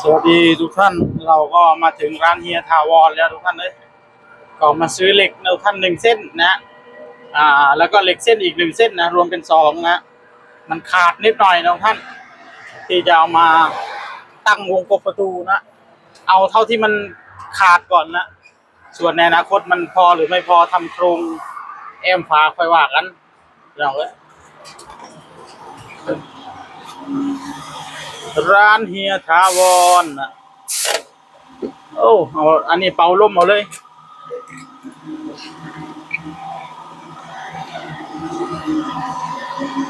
สวัสดีทุกท่านเราก็มาถึงร้านเฮียถาวรแล้วทุกท่านเลยก็มาซื้อเหล็กทุกท่าน1 เส้นนะแล้วก็เหล็กเส้นอีก1 เส้นนะรวมเป็น2นะมันขาดนิดหน่อยนะทุกท่านที่จะเอามาตั้งวงกบประตูนะเอาเท่าที่มันขาดก่อนนะส่วนในอนาคตมันพอหรือไม่พอทำโครงแอมฝาค่อยว่ากันเราเลยร้านเฮียถาวรนะโอ้เอาอันนี้เป่าลมเอาเลย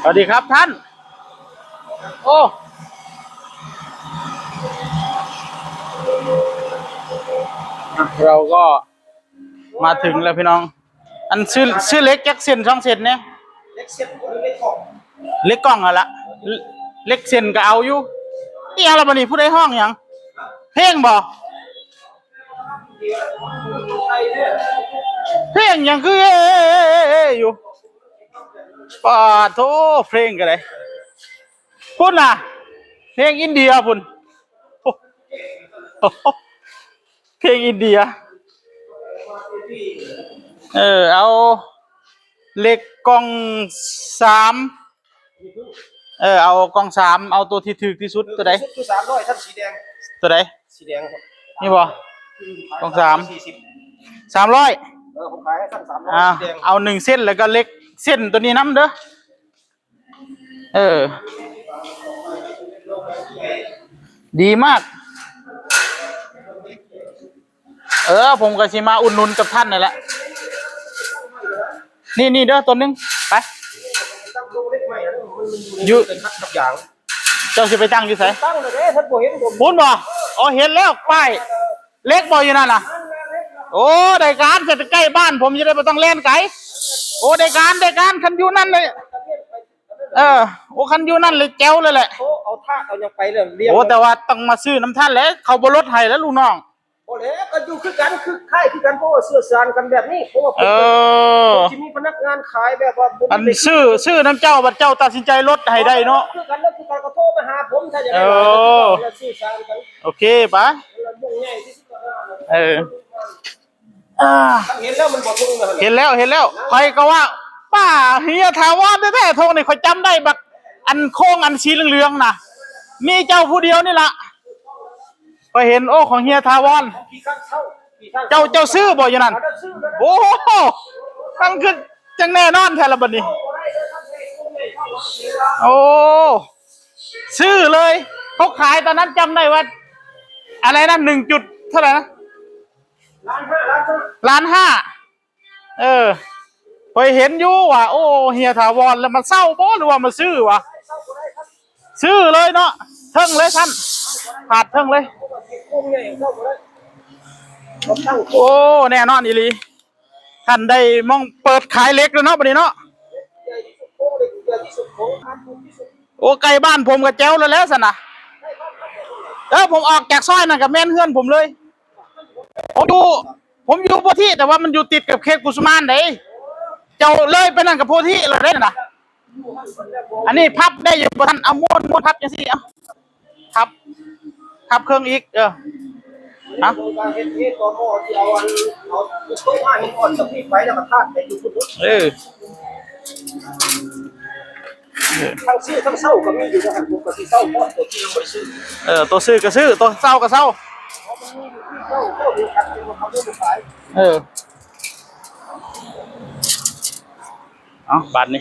สวัสดีครับท่านโอ้เราก็มาถึงแล้วพี่น้องอันชื่อเล็กแจ็คเซน2 เซนเนี่ยเล็กเซนเล็กกล่องเล็กกล่องอะละเล็กเซนก็เอาอยู่นี่อะไรบ้านี่ผู้ใดห้องยังเพลงบ่เพลงยังคืออยู่ปาโถเพลงกันเลยพุ่นน่ะเพลงอินเดียพุ่นเพลงอินเดียเอาเหล็กกล่อง3เอากล่อง3เอาตัวที่ถูกที่สุดตัวใดคือ300ท่านสีแดงตัวใดสีแดงครับนี่บ่กล่อง300ผมขายให้ท่าน300สีแดงเอา1 เส้นแล้วก็เหล็กเส้นตัวนี้น้ำเด้อดีมากผมก็สิมาอุดหนุนกับท่านนั่นแหละนี่เด้อตัวนึงไปอยู่กับอย่างเจ้าสิไปตั้งอยู่ไสตั้งเลยเด้ท่านบ่เห็นผมพูดบ่เห็นแล้วป้ายเล็กบ่อยู่นั่นน่ะโอ้ได้การเสร็จใกล้บ้านผมจะได้บ่ต้องแล่นไกลโอ้ได้การคันอยู่นั่นเลยคันอยู่นั่นเลยแจ๋วเลยแหละเอาท่าเอายังไปเรื่องแต่ว่าต้องมาซื้อน้ำท่านแล้วเขาบ่ลดให้แล้วลูกน้องบ่แล้วก็อยู่คือกันคือค่ายคือกันเพราะว่าเสื้อสารกันแบบนี้เพราะว่าผมสิมีพนักงานขายแบบว่าอันซื้อน้ำเจ้าบัดเจ้าตัดสินใจลดให้ได้เนาะคือกันแล้วคือกันก็โทรมาหาผมถ้าจะได้ซื้อสารกันโอเคปะเห็นแล้วมันบ่ทุ่งเลยเห็นแล้วใครก็ว่าป้าเฮียถาวรแท้ๆโทงนี่ข่อยจำได้บักอันโค้งอันสีเหลืองๆน่ะมีเจ้าผู้เดียวนี่ล่ะไปเห็นของเฮียถาวรเจ้าซื้อบ่อยู่นั่นโอ้ตั้งขึ้นจังแน่นอนแท้ละบัดนี้โอ้ซื้อเลยเขาขายตอนนั้นจำได้ว่าอะไรนะ1 จุดเท่าไหร่นะ1,500,000ไปเห็นอยู่ว่าโอ้เฮียถาวรแล้วมันเศร้าบ่หรือว่ามันซื้อวะซื้อเลยเนาะเทิงเลยท่านขาดเทิงเลยโอ้แน่นอนอีหลีท่านได้มองเปิดขายเล็กแล้วเนาะบัดนี้เนาะโอ้ไกลบ้านผมกับแจ้วแล้วสินะผมออกจากซอยนั่นกับแม่นเฮือนผมเลยผมอยู่โพธิแต่ว่ามันอยู่ติดกับเขตกุสุมานเด้เจ้าเลยไปนั่นกับโพธิเราได้นะอันนี้พับได้อยู่บ่ท่านเอาม้วนพับจังซี่เอาพับเครื่องอีกนะทั้งซื้อทั้งเศร้าก็มีอยู่นะผมก็สิเศร้าเพราะตัวที่ยังไม่ซื้อตัวซื้อก็ซื้อตัวเศร้าก็เศร้าบาทนี้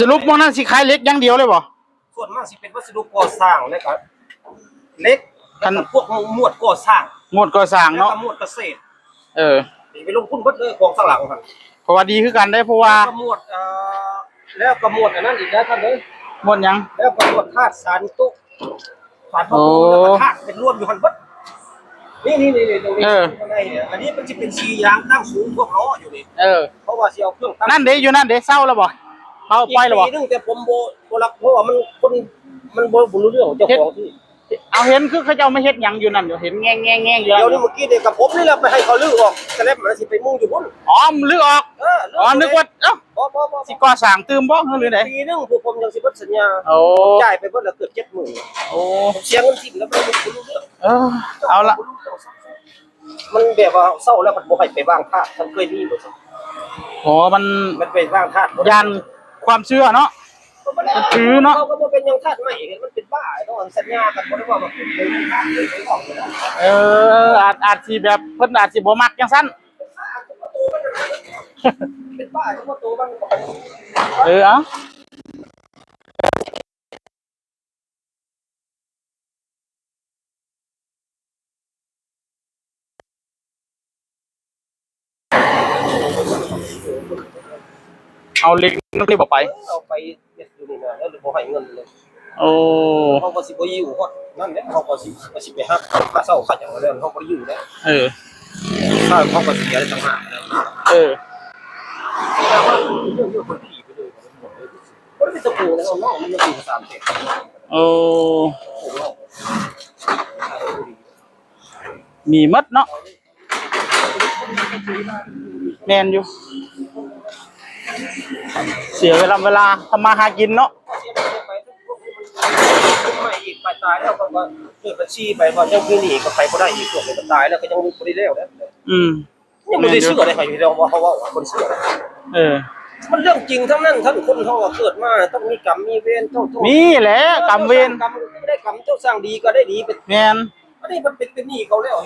สรุปมันนั่นสิขายเล็กอย่างเดียวเลยบ่ส่วนมากสิเป็นวัสดุก่อสร้างนะครับเล็กกันพวกหมวดก่อสร้างเนาะหมวดเกษตรไปลงทุนเบิดเลยของข้างหลังครับเพราะว่าดีคือกันได้เพราะว่าหมวดแล้วก็หมวดอันนั้นอีกแล้วท่านเอ้ยหมวดหยังแล้วก็หมวดธาตุสารตุสารพระภูมิแล้วก็ธาตุเป็นรวมอยู่หั่นเบิดนี่ตรงนี้อันนี้มันจะเป็น4 อย่างตั้งสูงพวกล้ออยู่นี่เพราะว่าสิเอาเครื่องนั่นเด้อยู่นั่นเด้เศร้าแล้วบ่เอาไปแล้วบ่นึงแต่ผมบ่รับเพราะว่ามันคนมันบ่รู้เรื่องเจ้าของที่ เอาเห็นคือเขาเจ้าไม่เฮ็ดหยังอยู่นั่นอยู่เห็นแง่งอยู่ เดี๋ยวนี้เมื่อกี้เนี่ยกับผมนี่แหละไปให้เขาลื้อออกแต่แล้วมันสิไปมุ่งอยู่พุ่น อ๋อมันลึกออกอ๋อนึกว่าเอ้า บ่ สิก่อสร้างตื่มบ่หรือได ปีนึงพวกผมยังสิเบิดสัญญา โอ้ จ่ายไปเบิดละเกือบ70,000 โอ้ ผมเสียเงินทิ้งแล้วไม่รู้เรื่อง เอาละ มันแบบว่าเศร้าแล้วมันบ่ให้ไปวางท่าฉันเคยมีบ่ซั่น โอ้มัน มันไปวางท่าบ่ ยันความเชื่อเนาะ มันถือเนาะ เขาก็บ่เป็นหยังท่าใหม่มันเป็นบ้าต้องสัญญากันบ่ได้ว่าแบบเป็นท่าเลยไปออกเลยนะ อาจสิแบบเพิ่นอาจสิบ่มักจังซั่น เป็นบ้าเฉพาะตัวมัน เอาเอาเล็กนึกได้บ่ไป เอาไปเฮ็ดอยู่นี่นะแล้วบ่ให้เงินเลย โอ้ เขาก็สิบ่อยู่ฮอดนั่นแหละเขาก็สิไปหาค่าเช่าค่าหยังแล้วเขาบ่ได้อยู่แล้ว เออ ค่าเขาก็เสียต่างหากแล้ว เออ แล้วว่าเรื่องคนผีไปเลยบ่ได้เป็นตะปูแล้วเนาะมันยังอยู่3เทป โอ้ มีหมดเนาะแม่นอยู่ เสียเวลาทำมาหากินเนาะ ไม่อีกไปตายแล้วก็เกิดบัญชีไปพอยังคือหนีก็ไปบ่ได้อีกพวกมันตายแล้วก็ยังบ่ได้แล้ว อืม ยังบ่ได้เชื่อเลยค่ะอยู่แล้วว่าเขาว่าคนเชื่อ เออ มันเรื่องจริงทั้งนั้นท่านคนเขาเกิดมาต้องมีกรรมมีเวรต้องโทษ นี่แหละกรรมเวร กรรมไม่ได้กรรมเจ้าสร้างดีก็ได้ดีเป็น แม่น อันนี้มันเป็นหนี้เขาแล้ว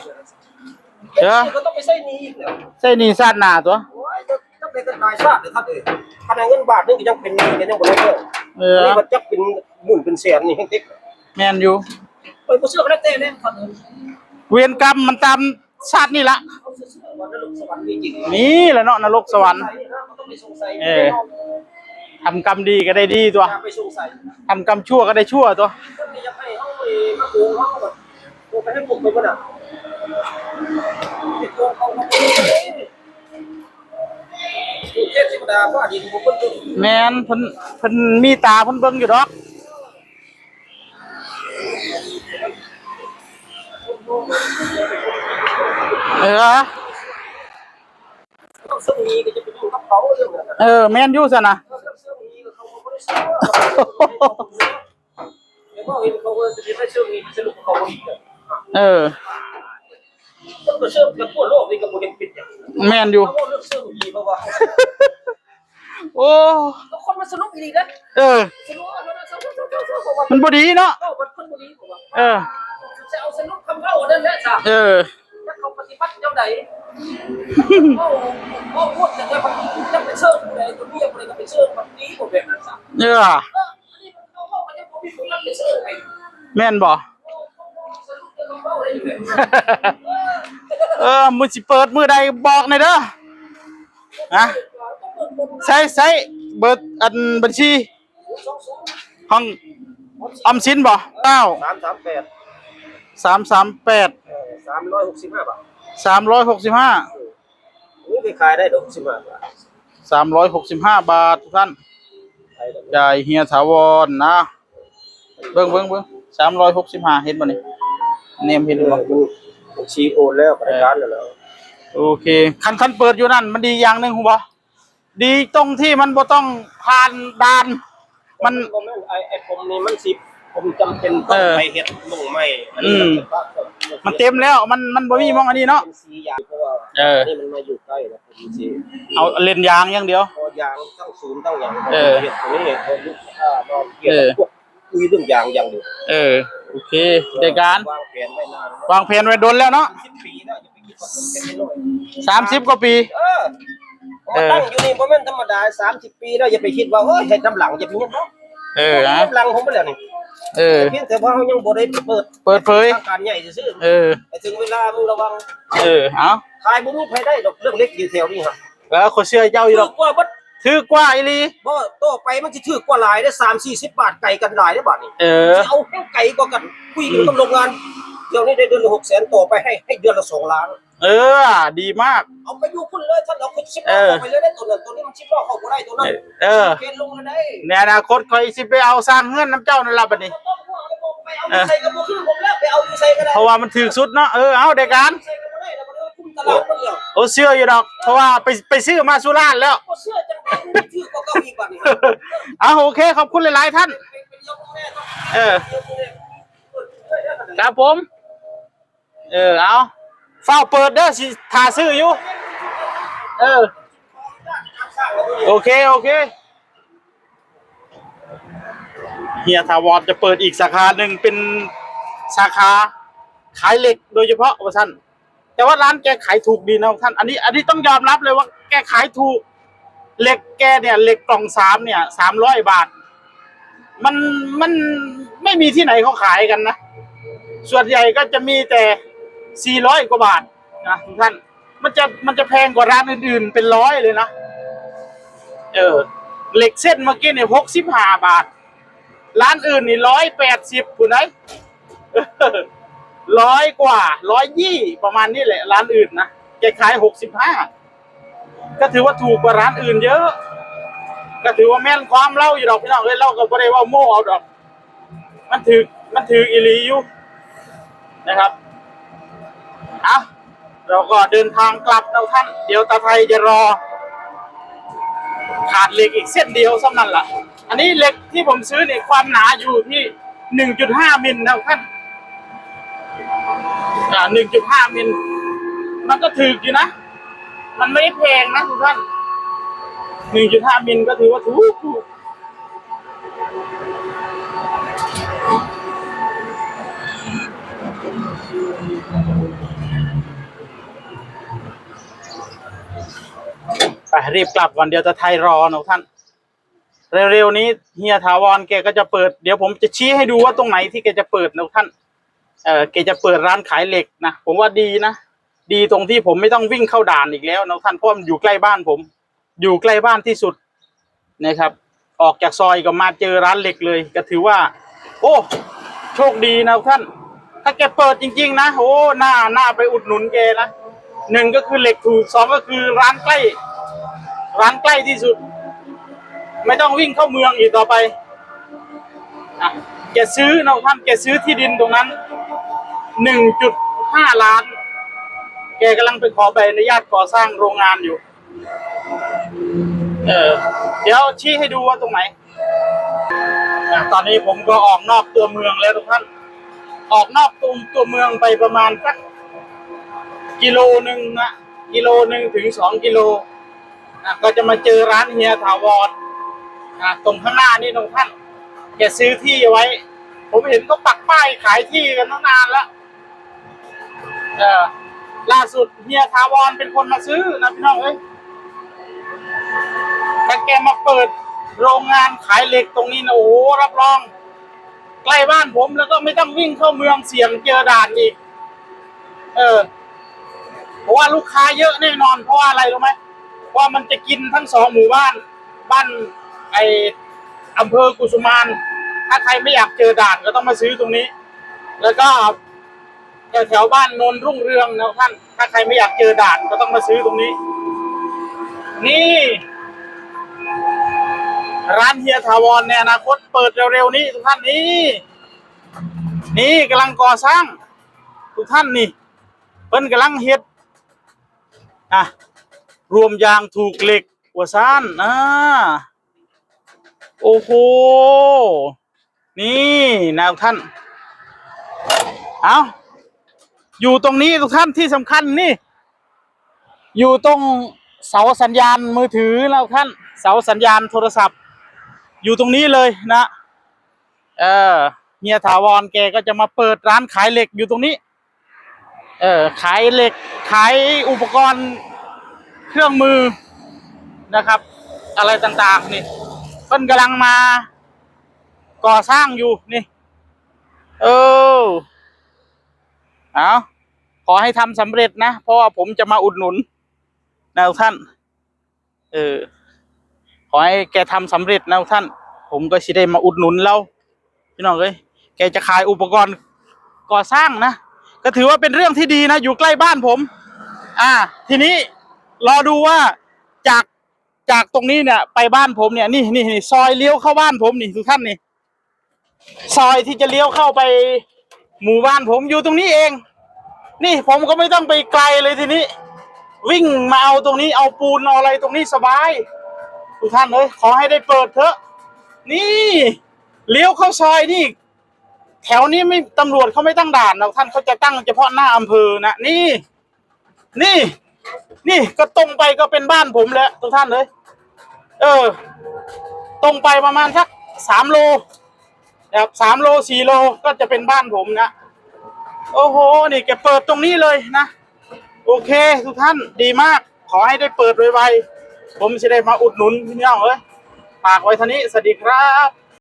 เด้อ ก็ต้องไปใช้หนี้อีกแล้ว ใช่นี่ซาดหน้าตัว โอ้ยต้องเป็นนายชาติเลยท่านเอ้ยขนาดเงินบาทนึงก็ยังเป็นหนี้กันยังบ่ได้เลย เออ นี่มันจักเป็นหมื่นเป็นแสนนี่แฮงติ๊ก แม่นอยู่ ไปบ่เชื่อก็ได้แต่แน่ท่านเอ้ย เวรกรรมมันตามชาตินี่ละ เขาเชื่อว่านรกสวรรค์มีจริง นี่แหละเนาะนรกสวรรค์ ต้องไปสงสัย ทำกรรมดีก็ได้ดีตัว ไปสงสัย ทำกรรมชั่วก็ได้ชั่วตัว ก็ไม่อยากให้เขาไปมาโกงเขาแบบโกงไปให้ผมไปบ่น่ะโกงเขาเทพดาว่าดีผมเพิ่น แม่นเพิ่นมีตาเพิ่นเบิ่งอยู่ดอกเออ ต้องซึ่งมีก็จะไปอยู่กับเขาเรื่องนั้น แม่นอยู่ซะนะ ซึ่งมีเขาบ่ได้เชื่อเดี๋ยวก็เห็นเขาจะได้เชื่อมีสรุปเขาบ่ดี เออ ต้องเชื่อกับทั่วโลกนี่ก็บ่เห็นผิดอย่าง แม่นอยู่ เขาเรื่องเชื่อมีเพราะว่า โอ้ คนมันสนุกดีนะ เออ สนุกเพราะว่า มันบ่ดีเนาะ ก็มันคนบ่ดีผมว่า เออ จะเอาสนุกคำเล่านั่นแหละจ้ะ เออ ถ้าเขาปฏิบัติเจ้าใดโอ้พูดแต่เนี่ยมันจะไปเชิญผู้ใดตัวนี้ผู้ใดก็ไปเชิญมันนี้ผมแบบนั้นจ้ะ เออ อันนี้มันเขาบอกมันจะบ่มีผู้นั้นไปเชิญไป แม่นบ่ สนุกคำเล่าอะไรอยู่เนี่ย มื้อสิเปิดมื้อใดบอกหน่อยเด้อฮะใช้เบอร์อันบัญชีห้องออมสินบ่9 338 338 365 บาท 365 นี่ไปขายได้ดอก15 บาท 365 บาททุกท่าน ขายได้ จ่ายเฮียถาวรนะเบิ่ง365เห็นบ่นี่เนมเห็นบ่ บัญชีโอนแล้วรายการแล้ว โอเคคันเปิดอยู่นั่นมันดีอย่างหนึงฮู้บ่ดีตรงที่มันบ่ต้องผ่านด่านมัน บ่แม่นไอ้ผมนี่มันสิผมจำเป็นต้องไปเฮ็ดลงใหม่อันนี้มัน มันเต็มแล้วมันบ่มีมองอันนี้เนาะ เป็นสียางเพราะว่า นี่มันมาอยู่ใกล้แล้วผมสิ เอาเล่นยางอย่างเดียว พอยางทั้งศูนย์ทั้งหยัง เออ เฮ็ดตรงนี้เขาลูกค้านอนเกี่ยวกับพวกคุยเรื่องยางอย่างเดียว โอเคได้การ วางแผนไว้นาน วางแผนไว้โดนแล้วเนาะ 10 ปีแล้วอย่าไปคิดว่าเป็นแค่น้อย 30กว่าปี ตั้งอยู่นี่บ่แม่นธรรมดา30 ปีแล้วอย่าไปคิดว่าเฮ้ยเฮ็ดน้ำหลังอย่าไปคิดเนาะ นะ น้ำหลังผมไปแล้วนี่เพียงแต่ว่าเฮายังบ่ได้เปิด เปิดเผย ทางการใหญ่ซื่อ แต่ถึงเวลามึงระวัง เอา ขายบ่มีใครได้ดอกเรื่องเล็กดีเทลนี่ครับ แล้วคนเชื่อเจ้าอยู่หรอก กว่าบัด ถือกว่าอีหลี บ่โตไปมันสิถือกว่าหลายได้3-40 บาทไก่กันหลายได้บาทนี่เอาแค่ไก่กว่ากันคุยกันกับโรงงานเดี๋ยวนี้ได้เดือนละ600,000ต่อไปให้เดือนละ2 ล้าน ดีมาก เอาไปอยู่พุ่นเลยท่านเอาคน10ล้อไปเลยได้ตัวนั้นตัวนี้มัน10ล้อเข้าบ่ได้ตัวนั้นเกณฑ์ลงแล้วได้ ในอนาคตคอยสิไปเอาสร้างเงื่อนน้ำเจ้านั่นล่ะบัดนี้ ต้องห่วงเลยบ่ ไปเอาอยู่ใส่กับบ่คือผมแล้วไปเอาอยู่ใส่ก็ได้ เพราะว่ามันถือสุดเนาะเอาเด็กกัน ใส่ก็บ่ได้แล้วมันคุ้มตลาดมันแล้ว โอ้เชื่ออยู่ดอกเพราะว่าไปซื้อมาสุราษฎร์แล้ว บ่เชื่อจังได๋มันถือก็เก้าอีกบัดนี้ โอเคขอบคุณหลายๆท่านครับผมเอาเฝ้าเปิดเด้อสิทาซื้ออยู่โอเคเฮียถาวรจะเปิดอีกสาขาหนึ่งเป็นสาขาขายเหล็กโดยเฉพาะว่าท่านแต่ว่าร้านแกขายถูกดีนะท่านอันนี้ต้องยอมรับเลยว่าแกขายถูกเหล็กแกเนี่ยเหล็กกล่อง3เนี่ย300 บาทมันไม่มีที่ไหนเขาขายกันนะส่วนใหญ่ก็จะมีแต่400 กว่าบาทนะทุกท่านมันจะแพงกว่าร้านอื่นๆเป็น100เลยนะเหล็กเส้นเมื่อกี้เนี่ย65 บาทร้านอื่นนี่180คุณไหน100 กว่า120ประมาณนี้แหละร้านอื่นนะแกขาย65ก็ถือว่าถูกกว่าร้านอื่นเยอะก็ถือว่าแม่นความเล่าอยู่ดอกพี่น้องเล่าก็บ่ได้ว่าโม่เอาดอกมันถืออีหลีอยู่นะครับเราก็เดินทางกลับนะท่านเดี๋ยวตาไทยจะรอขาดเหล็กอีกเส้นเดียวซ้ำนั่นล่ะอันนี้เหล็กที่ผมซื้อเนี่ยความหนาอยู่ที่ 1.5 มิลนะท่าน1.5 มิลมันก็ถืออยู่นะมันไม่ได้แพงนะทุกท่าน 1.5 มิลก็ถือว่าถูกไปรีบกลับก่อนเดี๋ยวจะไทยรอนะท่านเร็วๆนี้เฮียถาวรแกก็จะเปิดเดี๋ยวผมจะชี้ให้ดูว่าตรงไหนที่แกจะเปิดนะท่านแกจะเปิดร้านขายเหล็กนะผมว่าดีนะดีตรงที่ผมไม่ต้องวิ่งเข้าด่านอีกแล้วนะท่านเพราะมันอยู่ใกล้บ้านผมอยู่ใกล้บ้านที่สุดนะครับออกจากซอยก็มาเจอร้านเหล็กเลยก็ถือว่าโอ้โชคดีนะท่านถ้าแกเปิดจริงๆนะโอ้น่าไปอุดหนุนแกนะ1ก็คือเหล็กถูก2ก็คือร้านใกล้ที่สุดไม่ต้องวิ่งเข้าเมืองอีกต่อไปแกซื้อนะท่านแกซื้อที่ดินตรงนั้น 1.5 ล้านแกกำลังไปขอใบอนุญาตก่อสร้างโรงงานอยู่เดี๋ยวชี้ให้ดูว่าตรงไหนตอนนี้ผมก็ออกนอกตัวเมืองแล้วทุกท่านออกนอกตัวเมืองไปประมาณสักกิโลนึงถึง2 กิโลก็จะมาเจอร้านเฮียถาวรตรงข้างหน้านี่ทุกท่านแกซื้อที่ไว้ผมเห็นเขาปักป้ายขายที่กันตั้งนานแล้วล่าสุดเฮียถาวรเป็นคนมาซื้อนะพี่น้องถ้าแกมาเปิดโรงงานขายเหล็กตรงนี้นะโอ้โหรับรองใกล้บ้านผมแล้วก็ไม่ต้องวิ่งเข้าเมืองเสี่ยงเจอด่านอีกเพราะว่าลูกค้าเยอะแน่นอนเพราะว่าอะไรรู้ไหมเพราะมันจะกินทั้ง2 หมู่บ้านอำเภอกุสุมานถ้าใครไม่อยากเจอด่านก็ต้องมาซื้อตรงนี้แล้วก็แถวบ้านโนนรุ่งเรืองนะท่านถ้าใครไม่อยากเจอด่านก็ต้องมาซื้อตรงนี้นี่ร้านเฮียถาวรในอนาคตเปิดเร็วๆนี้ทุกท่านนี่กำลังก่อสร้างทุกท่านนี่เพิ่นกำลังเฮ็ดรวมยางถูกเหล็กว่าซ่านโอ้โหนี่นะทุกท่านอยู่ตรงนี้ทุกท่านที่สำคัญนี่อยู่ตรงเสาสัญญาณมือถือแล้วท่านเสาสัญญาณโทรศัพท์อยู่ตรงนี้เลยนะเฮียถาวรแกก็จะมาเปิดร้านขายเหล็กอยู่ตรงนี้ขายเหล็กขายอุปกรณ์เครื่องมือนะครับอะไรต่างๆนี่เพิ่นกำลังมาก่อสร้างอยู่นี่ขอให้ทำสำเร็จนะเพราะว่าผมจะมาอุดหนุนนะท่านขอให้แกทำสำเร็จนะท่านผมก็สิได้มาอุดหนุนแล้วพี่น้องแกจะขายอุปกรณ์ก่อสร้างนะก็ถือว่าเป็นเรื่องที่ดีนะอยู่ใกล้บ้านผมทีนี้รอดูว่าจากตรงนี้เนี่ยไปบ้านผมเนี่ยนี่ซอยเลี้ยวเข้าบ้านผมนี่ทุกท่านนี่ ซอยที่จะเลี้ยวเข้าไปหมู่บ้านผมอยู่ตรงนี้เองนี่ผมก็ไม่ต้องไปไกลเลยทีนี้วิ่งมาเอาตรงนี้เอาปูนเอาอะไรตรงนี้สบายทุกท่านเลยขอให้ได้เปิดเถอะนี่เลี้ยวเข้าซอยนี่แถวนี้ไม่ตำรวจเขาไม่ตั้งด่านนะท่านเขาจะตั้งเฉพาะหน้าอำเภอนะนี่ก็ตรงไปก็เป็นบ้านผมแล้วทุกท่านเลยตรงไปประมาณสัก3 โลแบบ3 โล 4 โลก็จะเป็นบ้านผมนะโอ้โหนี่แกเปิดตรงนี้เลยนะโอเคทุกท่านดีมากขอให้ได้เปิดไวๆผมจะได้มาอุดหนุนพี่น้องฝากไว้เท่านี้สวัสดีครับ